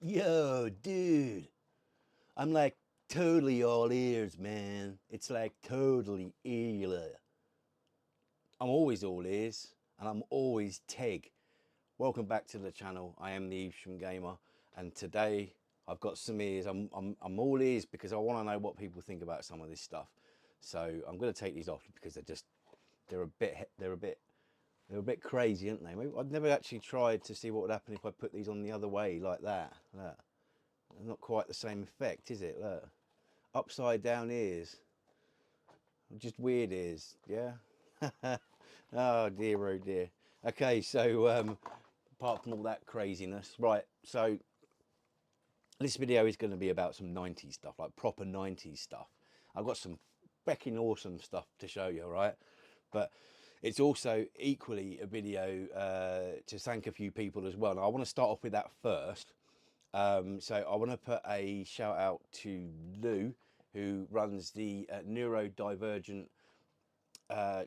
Yo, dude, I'm like totally all ears, man. It's like totally ear. I'm always all ears, and I'm always TEG. Welcome back to the channel. I am the Evesham Gamer, and today I've got some ears. I'm all ears because I want to know what people think about some of this stuff. So I'm going to take these off because they're a bit crazy, aren't they? Maybe, I've never actually tried to see what would happen if I put these on the other way like that. Look. Not quite the same effect, is it? Look, upside down ears, just weird ears. Yeah. Oh dear, oh dear. Okay, so apart from all that craziness, right? So this video is going to be about some 90s stuff, like proper 90s stuff. I've got some fucking awesome stuff to show you, right? But it's also equally a video to thank a few people as well. And I want to start off with that first. So I want to put a shout out to Lou, who runs the neurodivergent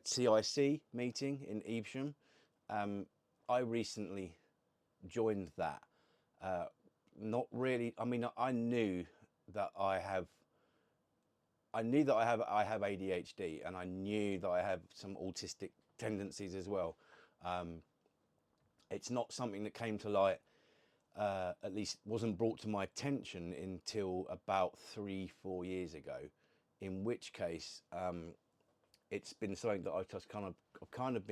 CIC meeting in Evesham. I recently joined that. Not really. I mean, that I have. I knew that I have ADHD, and I knew that I have some autistic tendencies as well. It's not something that came to light, at least wasn't brought to my attention until about 3-4 years ago, in which case it's been something that I've kind of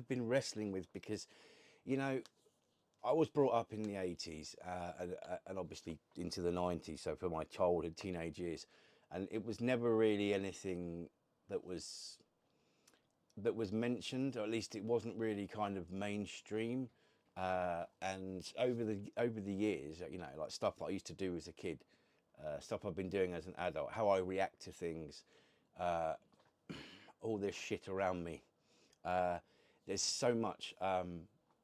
been wrestling with because, you know, I was brought up in the 80s and obviously into the 90s, so for my childhood, teenage years, and it was never really anything that was mentioned, or at least it wasn't really kind of mainstream. And over the years, you know, like stuff that I used to do as a kid, stuff I've been doing as an adult, how I react to things, all this shit around me. There's so much,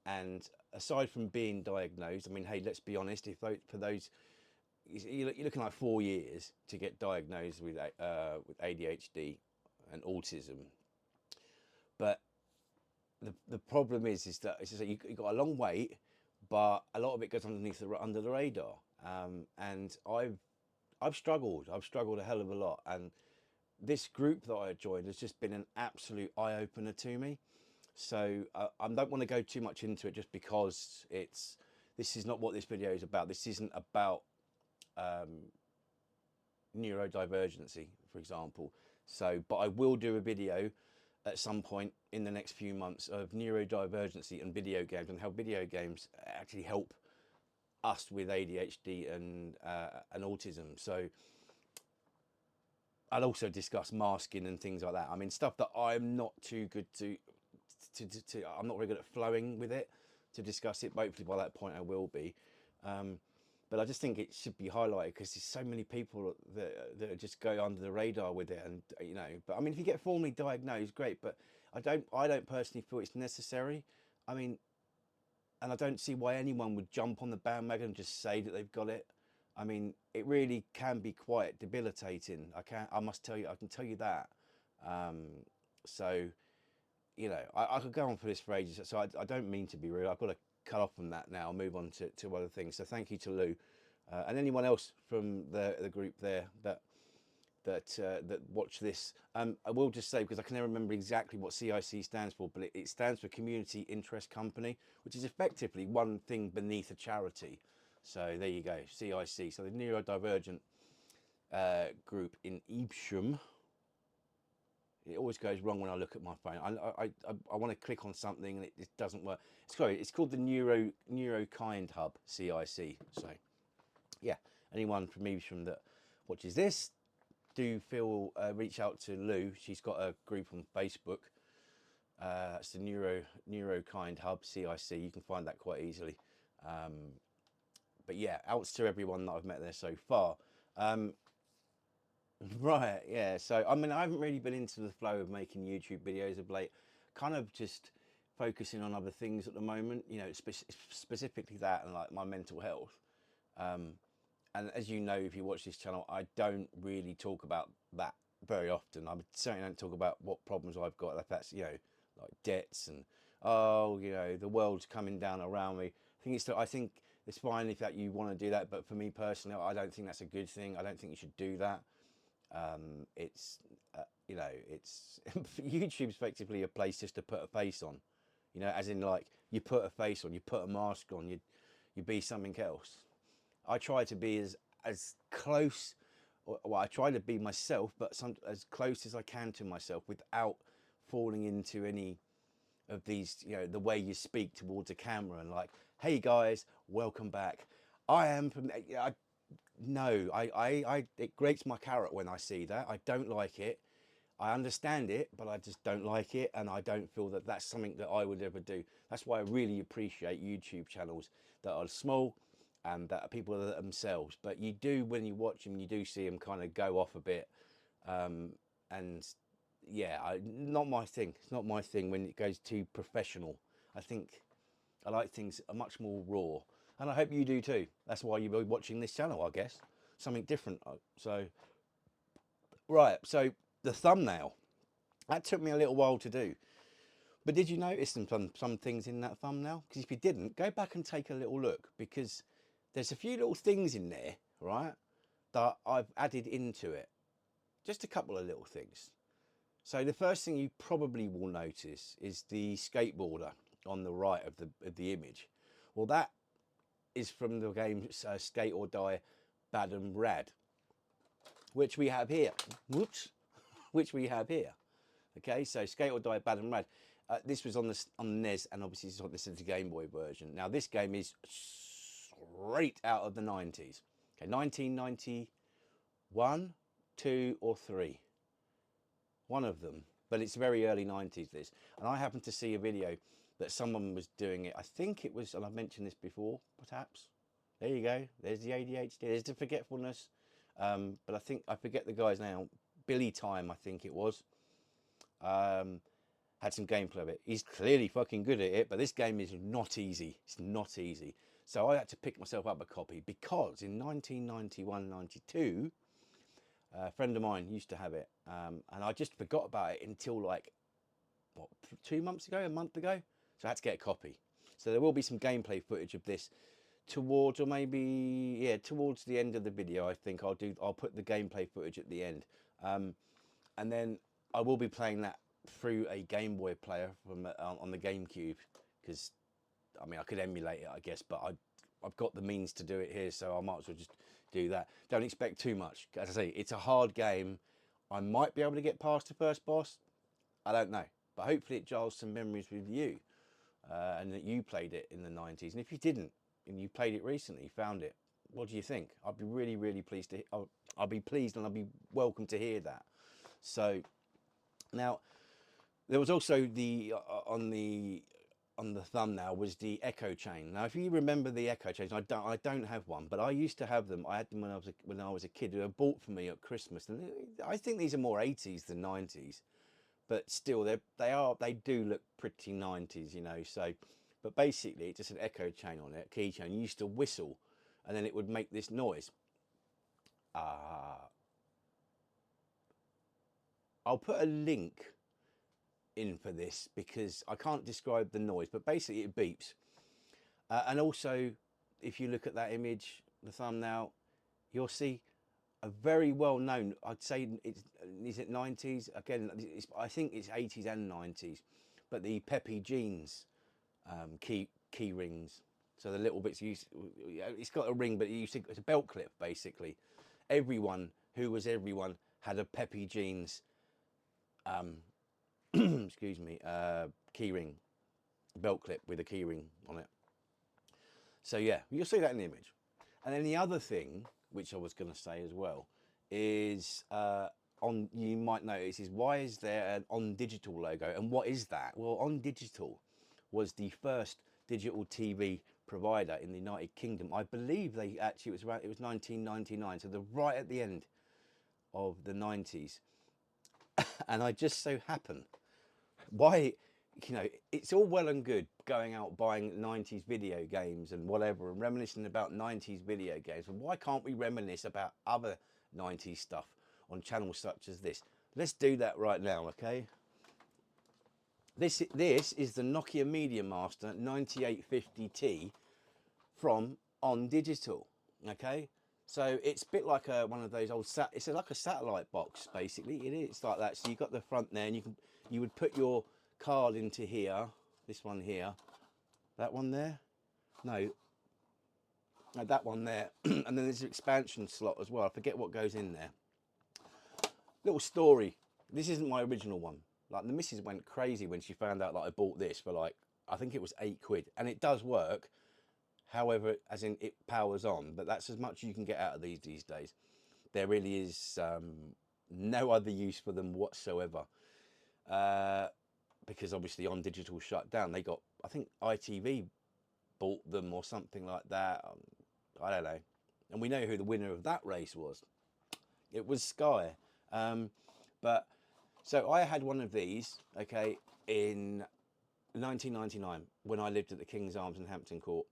and aside from being diagnosed, I mean, hey, let's be honest. If for those, you're looking like 4 years to get diagnosed with ADHD and autism, but the problem is that it's just that you got a long wait, but a lot of it goes under the radar. And I've struggled. I've struggled a hell of a lot, and this group that I joined has just been an absolute eye opener to me. So I don't want to go too much into it, just because this is not what this video is about. This isn't about neurodivergency, for example. So, but I will do a video at some point in the next few months of neurodivergency and video games, and how video games actually help us with ADHD and autism. So I'll also discuss masking and things like that. I mean, stuff that I'm not too good I'm not very good at flowing with it to discuss it. But hopefully by that point I will be. But I just think it should be highlighted because there's so many people that just go under the radar with it, and you know. But I mean, if you get formally diagnosed, great. But I don't personally feel it's necessary. I mean, and I don't see why anyone would jump on the bandwagon and just say that they've got it. I mean, it really can be quite debilitating. I must tell you, I can tell you that. So, you know, I could go on for this for ages. So I don't mean to be rude. I've got to cut off from that now, move on to other things. So thank you to Lou and anyone else from the group there that watch this. I will just say, because I can never remember exactly what CIC stands for, but it stands for Community Interest Company, which is effectively one thing beneath a charity. So there you go, CIC. So the neurodivergent group in Evesham. It always goes wrong when I look at my phone. I want to click on something and it doesn't work. It's called the Neurokind Hub, CIC. So yeah, anyone from Evesham that watches this, do feel reach out to Lou. She's got a group on Facebook. It's the Neurokind Hub, CIC. You can find that quite easily. But yeah, outs to everyone that I've met there so far. Right, yeah. So I mean, I haven't really been into the flow of making YouTube videos of late. Kind of just focusing on other things at the moment. You know, specifically that and like my mental health. And as you know, if you watch this channel, I don't really talk about that very often. I certainly don't talk about what problems I've got. Like that's, you know, like debts and, oh, you know, the world's coming down around me. I think It's fine if that you want to do that, but for me personally, I don't think that's a good thing. I don't think you should do that. It's you know, it's YouTube's effectively a place just to put a face on, you know, as in like you put a face on, you put a mask on, you be something else. I try to be as close, well, I try to be myself, but as close as I can to myself without falling into any of these, you know, the way you speak towards a camera and like, hey guys, welcome back. I am from, no, it grates my carrot when I see that. I don't like it. I understand it, but I just don't like it, and I don't feel that that's something that I would ever do. That's why I really appreciate YouTube channels that are small and that are people that are themselves. But you do, when you watch them, you do see them kind of go off a bit, and yeah, not my thing. It's not my thing when it goes too professional. I think I like things are much more raw, and I hope you do too. That's why you'll be watching this channel, I guess. Something different. So, right, so the thumbnail. That took me a little while to do. But did you notice some things in that thumbnail? Because if you didn't, go back and take a little look, because there's a few little things in there, right, that I've added into it. Just a couple of little things. So the first thing you probably will notice is the skateboarder on the right of the image. Well, that is from the game Skate or Die Bad and Rad, which we have here. Whoops, which we have here. Okay, so Skate or Die Bad and Rad. This was on the NES, and obviously this is the Game Boy version. Now this game is straight out of the 90s. Okay, 1991, 2 or 3. One of them, but it's very early 90s this. And I happened to see a video that someone was doing it. I think it was, and I've mentioned this before, perhaps. There you go. There's the ADHD. There's the forgetfulness. But I think I forget the guy's name. Billy Time, I think it was. Had some gameplay of it. He's clearly fucking good at it, but this game is not easy. It's not easy. So I had to pick myself up a copy because in 1991, 92, a friend of mine used to have it, and I just forgot about it until like, what, 2 months ago, a month ago? So I had to get a copy. So there will be some gameplay footage of this towards, or maybe, yeah, towards the end of the video. I think I'll put the gameplay footage at the end. And then I will be playing that through a Game Boy player from on the GameCube, because I mean I could emulate it, I guess, but I've got the means to do it here, so I might as well just do that. Don't expect too much. As I say, it's a hard game. I might be able to get past the first boss. I don't know, but hopefully it jars some memories with you, and that you played it in the 90s. And if you didn't, and you played it recently, found it, what do you think? I'd be really, really pleased to. I'll be pleased, and I'll be welcome to hear that. So now, there was also the on the thumbnail was the echo chain. Now, if you remember the echo chains, I don't have one, but I used to have them. I had them when I was a kid. They were bought for me at Christmas, and I think these are more 80s than 90s, but still they do look pretty 90s, you know. So, but basically, it's just an echo chain on it, key chain. You used to whistle, and then it would make this noise. I'll put a link in for this because I can't describe the noise, but basically it beeps. And also, if you look at that image, the thumbnail, you'll see a very well known, I'd say, is it 90s? Again, I think it's 80s and 90s, but the Peppy Jeans key rings. So the little bits, it's got a ring, but it's a belt clip, basically. Everyone who was everyone had a Peppy Jeans excuse me, key ring, belt clip with a key ring on it. So yeah, you'll see that in the image. And then the other thing, which I was going to say as well, is you might notice is, why is there an On Digital logo? And what is that? Well, On Digital was the first digital TV provider in the United Kingdom. I believe it was 1999, so they're right at the end of the 90s. And I just so happen, why, you know, it's all well and good going out buying 90s video games and whatever and reminiscing about 90s video games, and why can't we reminisce about other 90s stuff on channels such as this? Let's do that right now, okay? This is the Nokia Media Master 9850T from on digital. Okay, so it's a bit like one of those old it's like a satellite box basically. It is like that. So you've got the front there, and you would put your card into here, this one here, that one there, no, no, that one there, and then there's an expansion slot as well. I forget what goes in there. Little story. This isn't my original one. Like, the missus went crazy when she found out that I bought this for, like, I think it was £8, and it does work. However, as in, it powers on, but that's as much as you can get out of these days. There really is no other use for them whatsoever, because obviously On Digital shut down. They got, I think ITV bought them or something like that. I don't know. And we know who the winner of that race was. It was Sky. But so I had one of these, okay, in 1999 when I lived at the King's Arms in Hampton Court.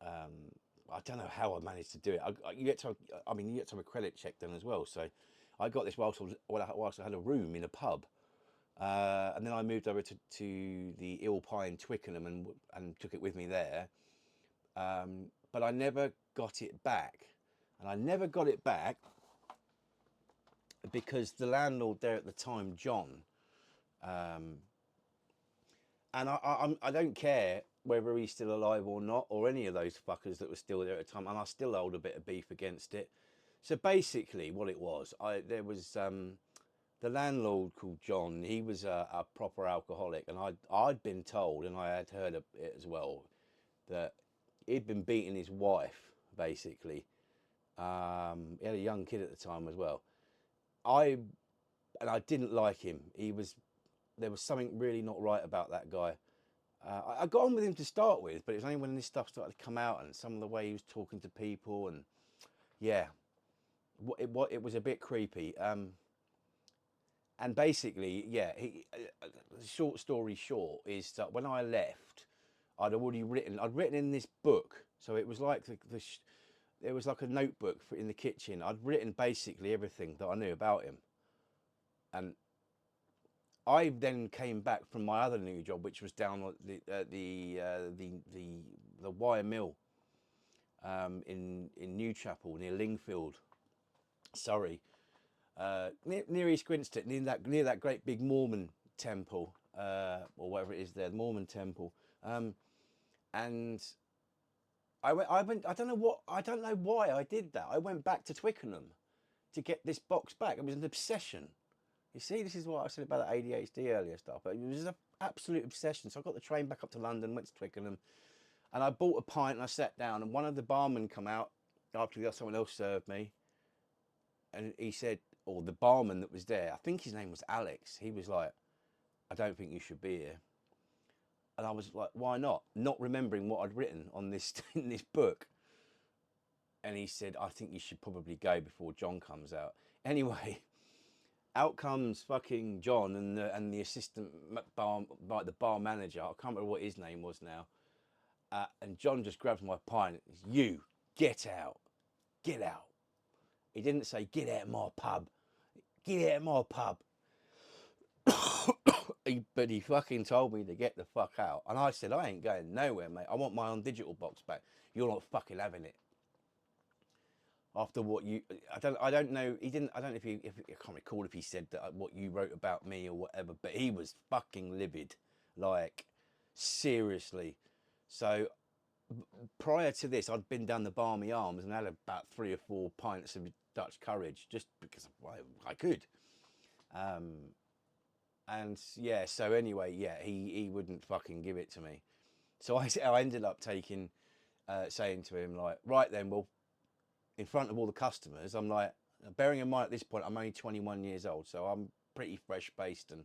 I don't know how I managed to do it. You get to, I mean, you get to have a credit check done as well. So I got this whilst I had a room in a pub, and then I moved over to the Ill Pie in Twickenham and took it with me there. But I never got it back, and I never got it back because the landlord there at the time, John, and I don't care whether he's still alive or not, or any of those fuckers that were still there at the time, and I still hold a bit of beef against it. So basically, what it was, there was the landlord called John. He was a proper alcoholic, and I'd been told, and I had heard of it as well, that he'd been beating his wife basically. He had a young kid at the time as well. I didn't like him. There was something really not right about that guy. I got on with him to start with, but it was only when this stuff started to come out and some of the way he was talking to people, and yeah, it was a bit creepy. And basically, yeah, short story short is that when I left, I'd written in this book, so it was like it was like a notebook in the kitchen. I'd written basically everything that I knew about him, and I then came back from my other new job, which was down at the Wire Mill in Newchapel near Lingfield, Surrey, near East Grinstead, near that great big Mormon temple, or whatever it is there, the Mormon temple, and I went. I don't know why I did that. I went back to Twickenham to get this box back. It was an obsession. You see, this is what I said about the ADHD earlier stuff. But it was an absolute obsession. So I got the train back up to London, went to Twickenham, and I bought a pint and I sat down. And one of the barmen come out after someone else served me, and he said, or the barman that was there, I think his name was Alex. He was like, "I don't think you should be here." And I was like, "Why not?" Not remembering what I'd written on this in this book. And he said, "I think you should probably go before John comes out." Anyway. Out comes fucking John and the assistant bar, like the bar manager. I can't remember what his name was now. And John just grabs my pint. You get out, get out. He didn't say get out of my pub, get out of my pub. But he fucking told me to get the fuck out. And I said, I ain't going nowhere, mate. I want my On Digital box back. You're not fucking having it. After what I don't know. He didn't. I don't know if I can't recall if he said that what you wrote about me or whatever. But he was fucking livid, like seriously. So prior to this, I'd been down the Barmy Arms and had about 3 or 4 pints of Dutch courage just because I could. And yeah. So anyway, yeah, he wouldn't fucking give it to me. So I ended up saying to him like, right then, well, in front of all the customers, I'm like, bearing in mind at this point, I'm only 21 years old, so I'm pretty fresh-faced and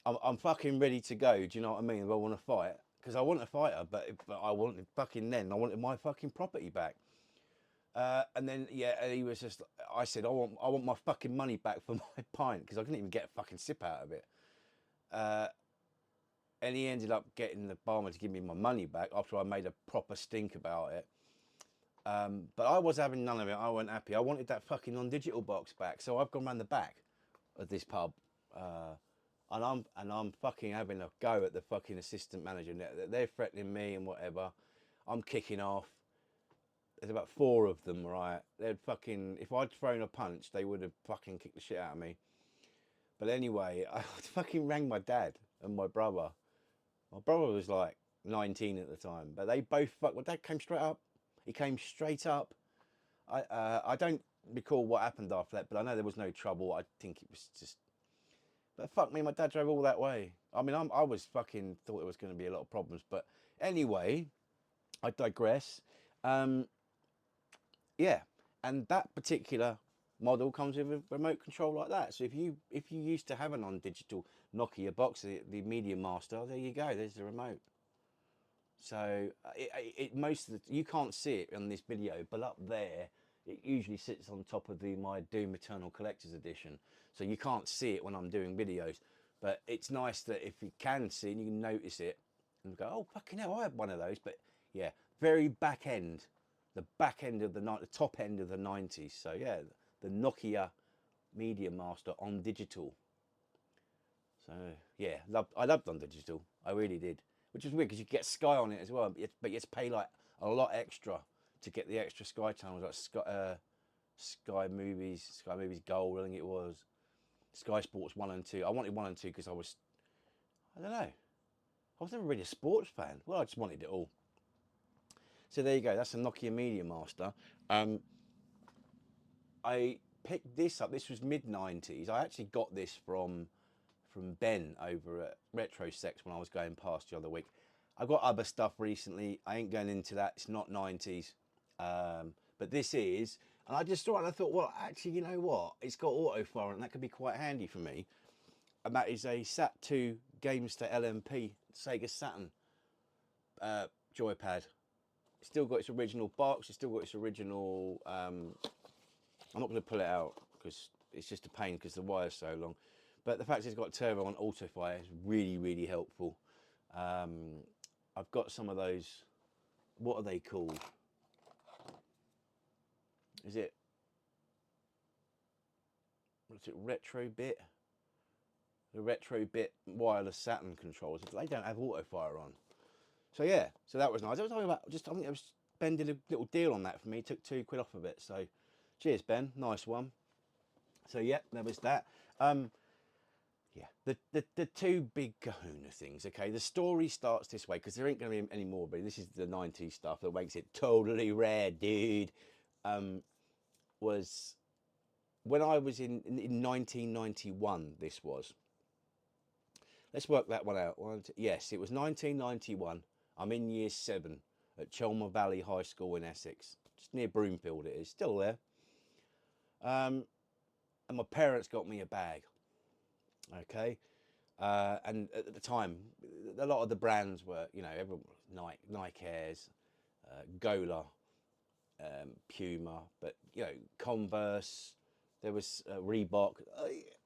I'm fucking ready to go. Do you know what I mean? If I want to fight, because I want to fight her, but I wanted I wanted my fucking property back. And then yeah, he was just. I said, I want my fucking money back for my pint because I couldn't even get a fucking sip out of it. And he ended up getting the barman to give me my money back after I made a proper stink about it. But I was having none of it. I wasn't happy. I wanted that fucking On Digital box back. So I've gone round the back of this pub, and I'm fucking having a go at the fucking assistant manager. They're threatening me and whatever. I'm kicking off. there's about 4 of them, right? They'd fucking, if I'd thrown a punch, they would have fucking kicked the shit out of me. But anyway, I fucking rang my dad and my brother. My brother was like 19 at the time, but they both my dad came straight up. He came straight up. I don't recall what happened after that, but I know there was no trouble. I think it was just, but fuck me, my dad drove all that way. I mean, I was fucking thought there was going to be a lot of problems, but anyway, I digress. Yeah, and that particular model comes with a remote control like that. So if you used to have a non-digital Nokia box, the Media Master, there you go. There's the remote. So most of the, you can't see it on this video, but up there it usually sits on top of my Doom Eternal Collector's Edition. So you can't see it when I'm doing videos, but it's nice that if you can see it, you can notice it and go, oh fucking hell, I had one of those. But yeah, very back end, the back end of the top end of the 90s. So yeah, the Nokia Media Master on digital. So yeah, I loved on digital. I really did. Which is weird because you get Sky on it as well, but you have to pay like a lot extra to get the extra Sky channels, like Sky Movies Gold, I think it was. Sky Sports 1 and 2. I wanted 1 and 2 because I don't know. I was never really a sports fan. Well, I just wanted it all. So there you go. That's a Nokia Media Master. I picked this up. This was mid-90s. I actually got this from Ben over at Retro Sex when I was going past the other week. I've got other stuff recently. I ain't going into that. It's not 90s. But this is. And I just saw it and I thought, well, actually, you know what? It's got auto fire and that could be quite handy for me. And that is a SAT2 Gamester LMP Sega Saturn joypad. It's still got its original box. It's still got its original... I'm not going to pull it out because it's just a pain because the wire's so long. But the fact it's got turbo and auto fire is really, really helpful. I've got some of those, what are they called? What's it, Retro Bit? The Retro Bit wireless Saturn controllers. They don't have auto fire on. So yeah, so that was nice. I was talking about, I think it was, Ben did a little deal on that for me. Took £2 off of it. So cheers, Ben. Nice one. So yeah, there was that. Yeah, the two big kahuna things, okay? The story starts this way, because there ain't going to be any more, but this is the 90s stuff that makes it totally rare, dude. Was when I was in 1991, this was. Let's work that one out. Yes, it was 1991. I'm in year 7 at Chelmer Valley High School in Essex. Just near Broomfield it is, still there. And my parents got me a bag. Okay, and at the time, a lot of the brands were, you know, everyone, Nike Airs, Gola, Puma, but you know, Converse. There was Reebok,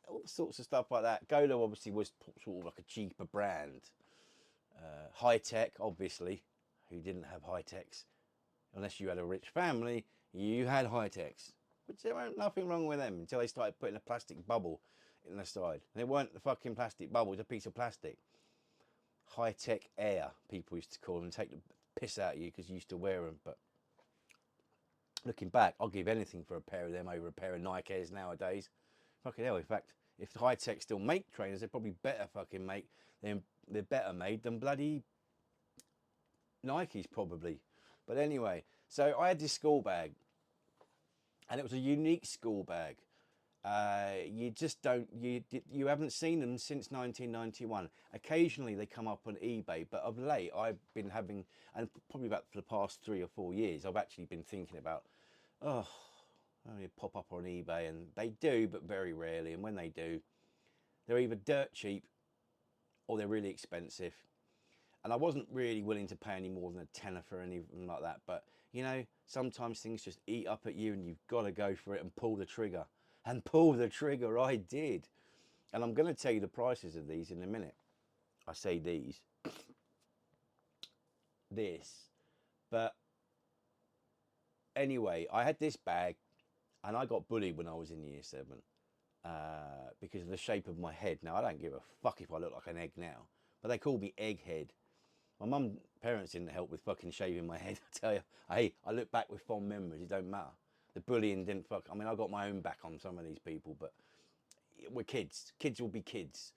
all sorts of stuff like that. Gola obviously was sort of like a cheaper brand. High Tech, obviously, who didn't have High Techs, unless you had a rich family, you had High Techs. Which there weren't nothing wrong with them until they started putting a plastic bubble in the side. And it weren't the fucking plastic bubble, it was a piece of plastic. High Tech Air, people used to call them, and take the piss out of you because you used to wear them. But looking back, I'll give anything for a pair of them over a pair of Nike Airs nowadays. Fucking hell, in fact, if High Tech still make trainers, they're probably better fucking make them. They're better made than bloody Nikes probably. But anyway, so I had this school bag. And it was a unique school bag. You just don't, you haven't seen them since 1991. Occasionally they come up on eBay, but of late I've been having, and probably about for the past 3 or 4 years, I've actually been thinking about, oh, they pop up on eBay, and they do, but very rarely. And when they do, they're either dirt cheap or they're really expensive. And I wasn't really willing to pay any more than a tenner for anything like that. But, you know, sometimes things just eat up at you and you've got to go for it and pull the trigger. And pull the trigger, I did. And I'm going to tell you the prices of these in a minute. I say these. This. But anyway, I had this bag and I got bullied when I was in year 7. Because of the shape of my head. Now, I don't give a fuck if I look like an egg now. But they called me Egghead. My mum, parents didn't help with fucking shaving my head. I tell you, hey, I look back with fond memories. It don't matter. The bullying didn't fuck. I mean, I got my own back on some of these people, but we're kids. Kids will be kids.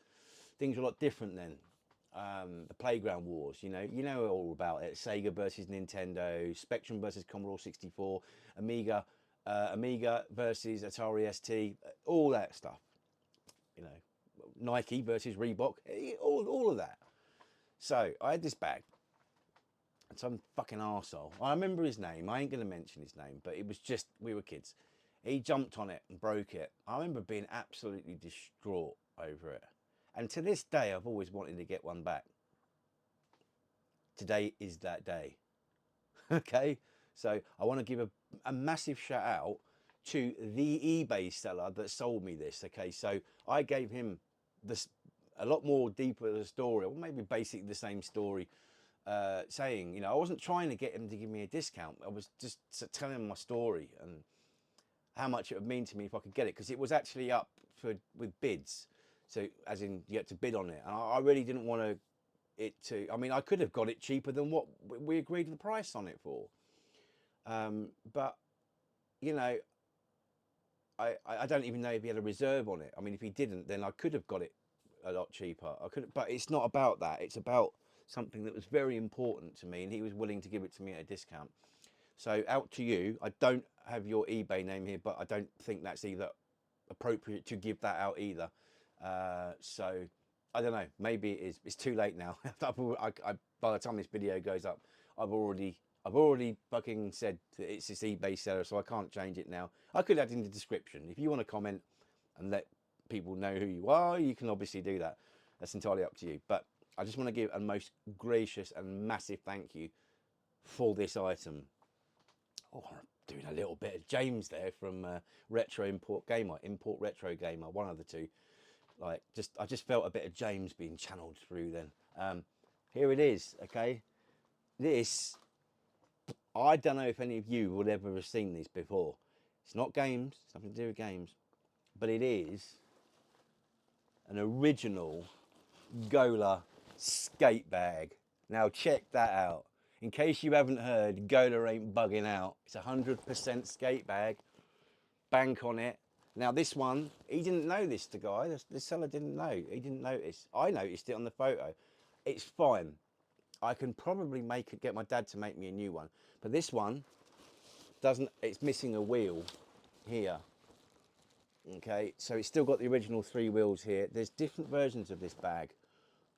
Things were a lot different then. The playground wars, you know all about it. Sega versus Nintendo, Spectrum versus Commodore 64, Amiga versus Atari ST, all that stuff. You know, Nike versus Reebok, all of that. So I had this bag, and some fucking arsehole. I remember his name. I ain't gonna mention his name, but it was just, we were kids. He jumped on it and broke it. I remember being absolutely distraught over it. And to this day, I've always wanted to get one back. Today is that day. Okay, so I want to give a massive shout out to the eBay seller that sold me this. Okay, so I gave him this a lot more deeper the story, or maybe basically the same story, saying, you know, I wasn't trying to get him to give me a discount. I was just telling him my story and how much it would mean to me if I could get it, because it was actually up with bids. So as in you had to bid on it, and I really didn't want to. I mean, I could have got it cheaper than what we agreed the price on it for. But you know, I don't even know if he had a reserve on it. I mean, if he didn't, then I could have got it a lot cheaper. I could, but it's not about that. It's about something that was very important to me, and he was willing to give it to me at a discount. So out to you. I don't have your eBay name here, but I don't think that's either appropriate to give that out either. So I don't know. Maybe it is. It's too late now. By the time this video goes up, I've already fucking said that it's this eBay seller, so I can't change it now. I could add in the description. If you want to comment and let people know who you are, you can obviously do that. That's entirely up to you. But I just want to give a most gracious and massive thank you for this item. Oh, I'm doing a little bit of James there from Retro Import Gamer, Import Retro Gamer, one of the two. Like, I just felt a bit of James being channeled through then. Here it is, okay? This, I don't know if any of you would ever have seen this before. It's not games, it's nothing to do with games, but it is an original Gola skate bag. Now check that out. In case you haven't heard, Gola ain't bugging out. It's 100% skate bag. Bank on it. Now this one, he didn't know this, the guy. The seller didn't know. He didn't notice. I noticed it on the photo. It's fine. I can probably get my dad to make me a new one. But this one it's missing a wheel here. Okay, so it's still got the original 3 wheels here. There's different versions of this bag.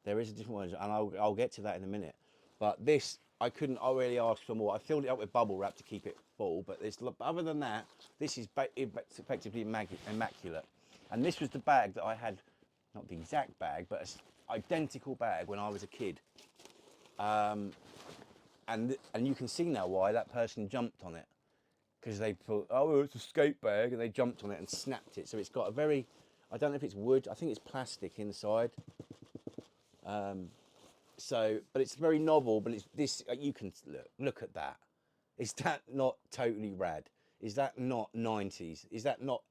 There is a different version, and I'll get to that in a minute. But this, I really ask for more. I filled it up with bubble wrap to keep it full, but other than that, this is effectively immaculate. And this was the bag that I had, not the exact bag, but an identical bag when I was a kid. And you can see now why that person jumped on it, because they thought, oh, it's a skate bag, and they jumped on it and snapped it. So it's got a very, I don't know if it's wood, I think it's plastic inside. But it's very novel, but it's this, you can look at that. Is that not totally rad? Is that not 90s? Is that not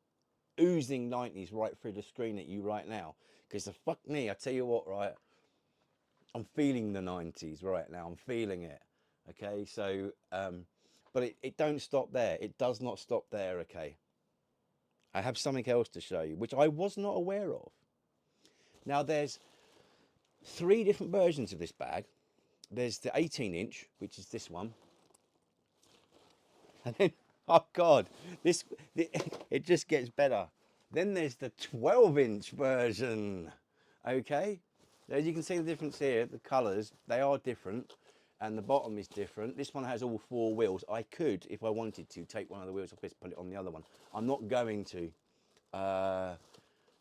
oozing 90s right through the screen at you right now? Because the fuck me, I tell you what, right? I'm feeling the 90s right now. I'm feeling it. Okay, so, but it don't stop there. It does not stop there, okay? I have something else to show you, which I was not aware of. Now, there's 3 different versions of this bag. There's the 18-inch, which is this one. And then, oh God, it just gets better. Then there's the 12-inch version, okay? As you can see the difference here, the colours, they are different, and the bottom is different. This one has all 4 wheels. I could, if I wanted to, take one of the wheels off this, put it on the other one. I'm not going to.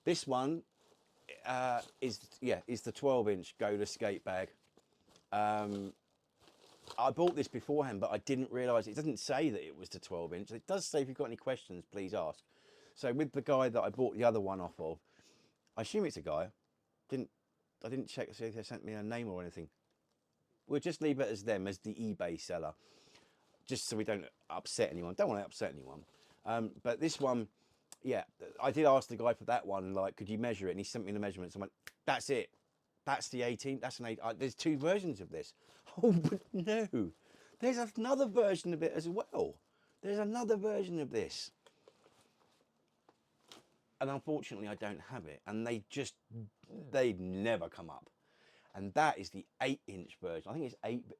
This one is the 12-inch Gola skate bag. I bought this beforehand, but I didn't realise, it doesn't say that it was the 12-inch. It does say if you've got any questions, please ask. So with the guy that I bought the other one off of, I assume it's a guy. I didn't check to see if they sent me a name or anything. We'll just leave it as them, as the eBay seller, just so we don't upset anyone. Don't want to upset anyone. But this one, yeah, I did ask the guy for that one, like, could you measure it? And he sent me the measurements. I went, that's it. That's the 18. That's an 8. There's two versions of this. Oh, but no. There's another version of it as well. There's another version of this. And unfortunately, I don't have it. And they'd never come up. And that is the 8-inch version. I think it's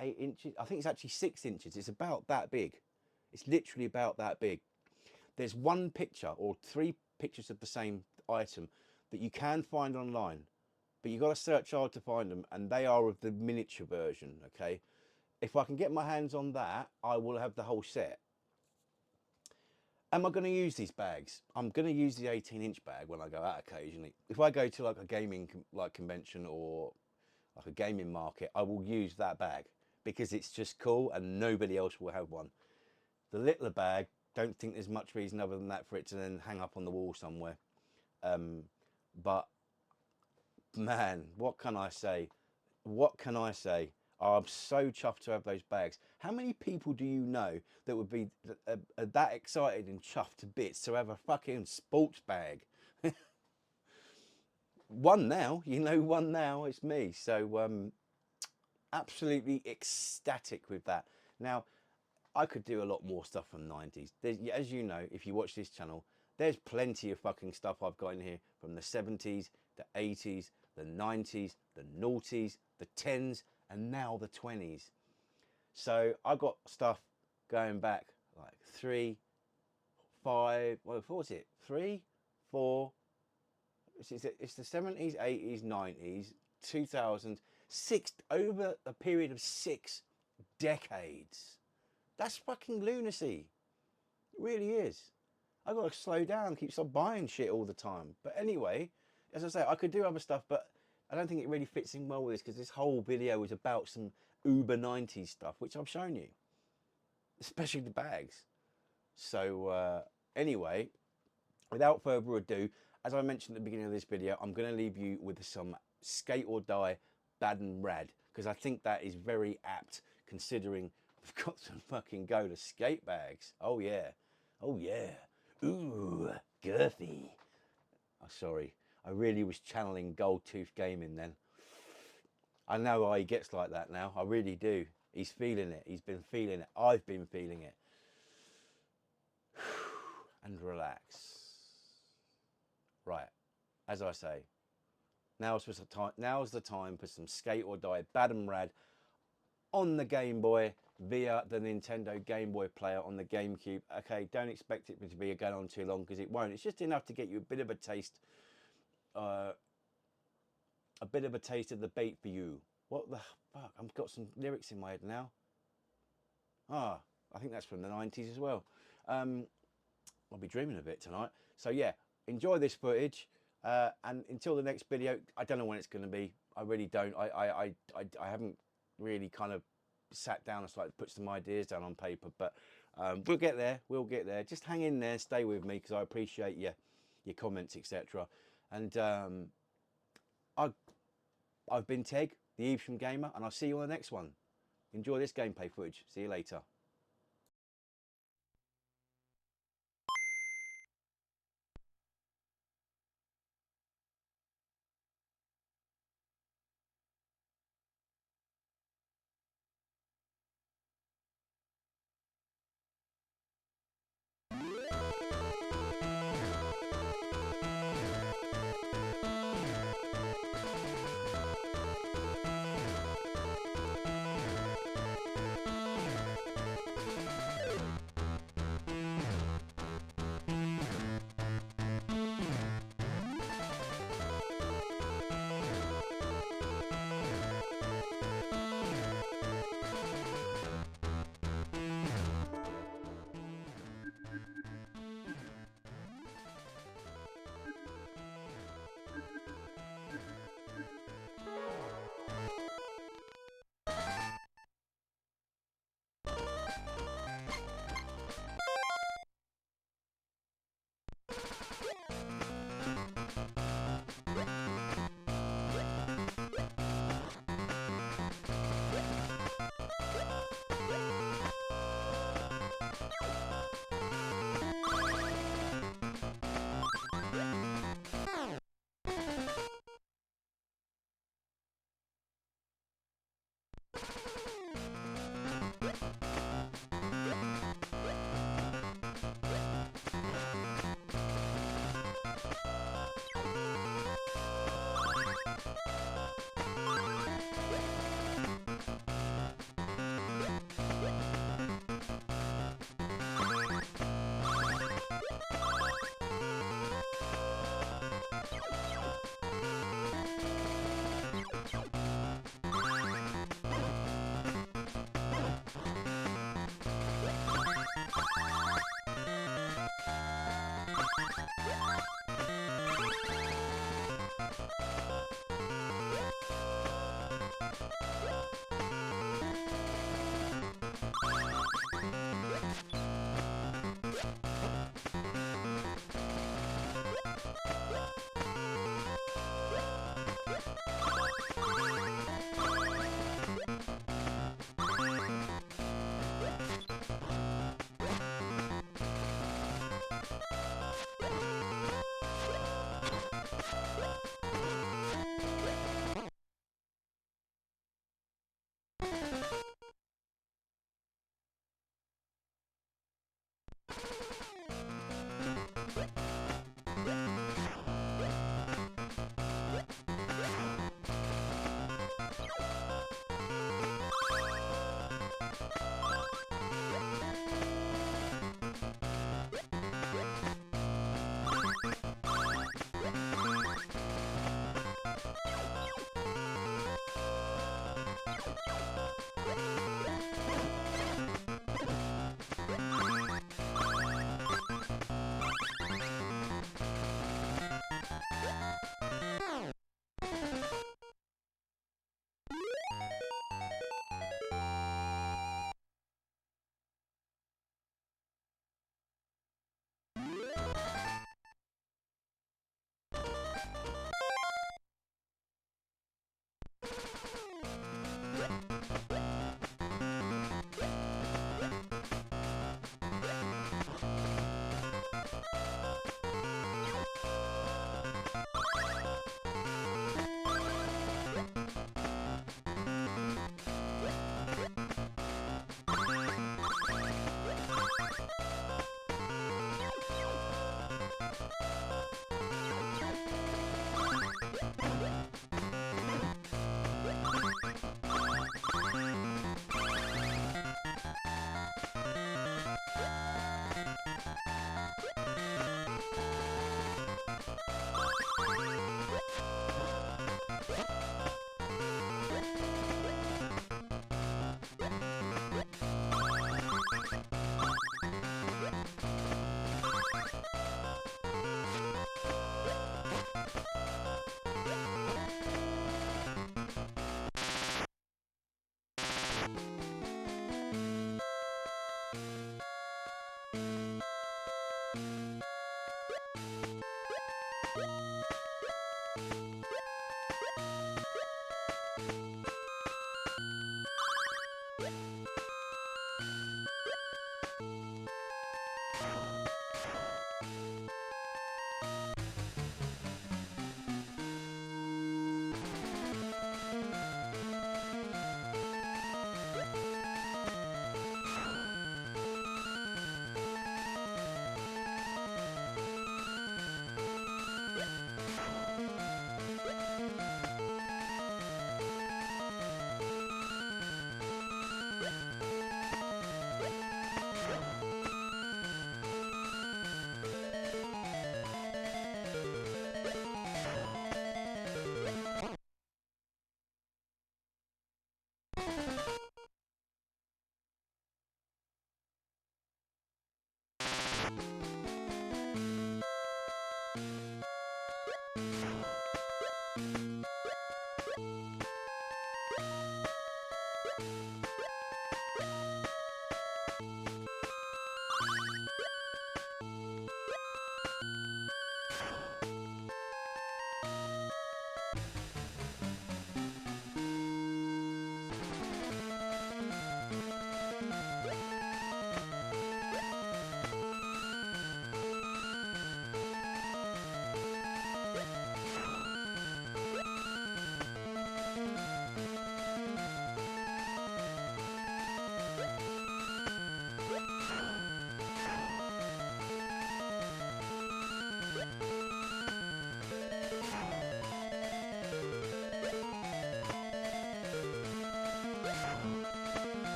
8 inches. I think it's actually 6 inches. It's about that big. It's literally about that big. There's one picture or 3 pictures of the same item that you can find online, but you've got to search hard to find them, and they are of the miniature version, okay? If I can get my hands on that, I will have the whole set. Am I going to use these bags? I'm going to use the 18-inch bag when I go out occasionally. If I go to like a gaming convention or like a gaming market, I will use that bag because it's just cool and nobody else will have one. The littler bag, don't think there's much reason other than that for it to then hang up on the wall somewhere. But man, what can I say? What can I say? I'm so chuffed to have those bags. How many people do you know that would be that excited and chuffed to bits to have a fucking sports bag? One now, you know, one now, it's me. So absolutely ecstatic with that. Now, I could do a lot more stuff from 90s. As you know, if you watch this channel, there's plenty of fucking stuff I've got in here from the 70s, the 80s, the 90s, the noughties, the 10s, and now the 20s. So I've got stuff going back like 3, 5, what was it? 3, 4, it's the 70s, 80s, 90s, 2000s, over a period of 6 decades. That's fucking lunacy. It really is. I've got to slow down, keep stop buying shit all the time. But anyway, as I say, I could do other stuff, but I don't think it really fits in well with this because this whole video is about some uber 90s stuff, which I've shown you, especially the bags. So anyway, without further ado, as I mentioned at the beginning of this video, I'm going to leave you with some skate or die bad and rad, because I think that is very apt considering we've got some fucking Gola skate bags. Oh yeah. Oh yeah. Ooh, girthy. Oh, sorry. I really was channeling Gold Tooth Gaming then. I know why he gets like that now. I really do. He's feeling it. He's been feeling it. I've been feeling it. And relax. Right. As I say, now's the time for some skate or die bad and rad on the Game Boy via the Nintendo Game Boy player on the GameCube. Okay, don't expect it to be going on too long because it won't. It's just enough to get you a bit of a taste. A bit of a taste of the bait for you. What the fuck? I've got some lyrics in my head now. Ah, I think that's from the 90s as well. I'll be dreaming of it tonight. So yeah, enjoy this footage. And until the next video, I don't know when it's going to be. I really don't. I haven't really kind of sat down and started to put some ideas down on paper, but we'll get there. We'll get there. Just hang in there, stay with me, because I appreciate your comments, etc. And I've been Teg, the Evesham Gamer, and I'll see you on the next one. Enjoy this gameplay footage. See you later.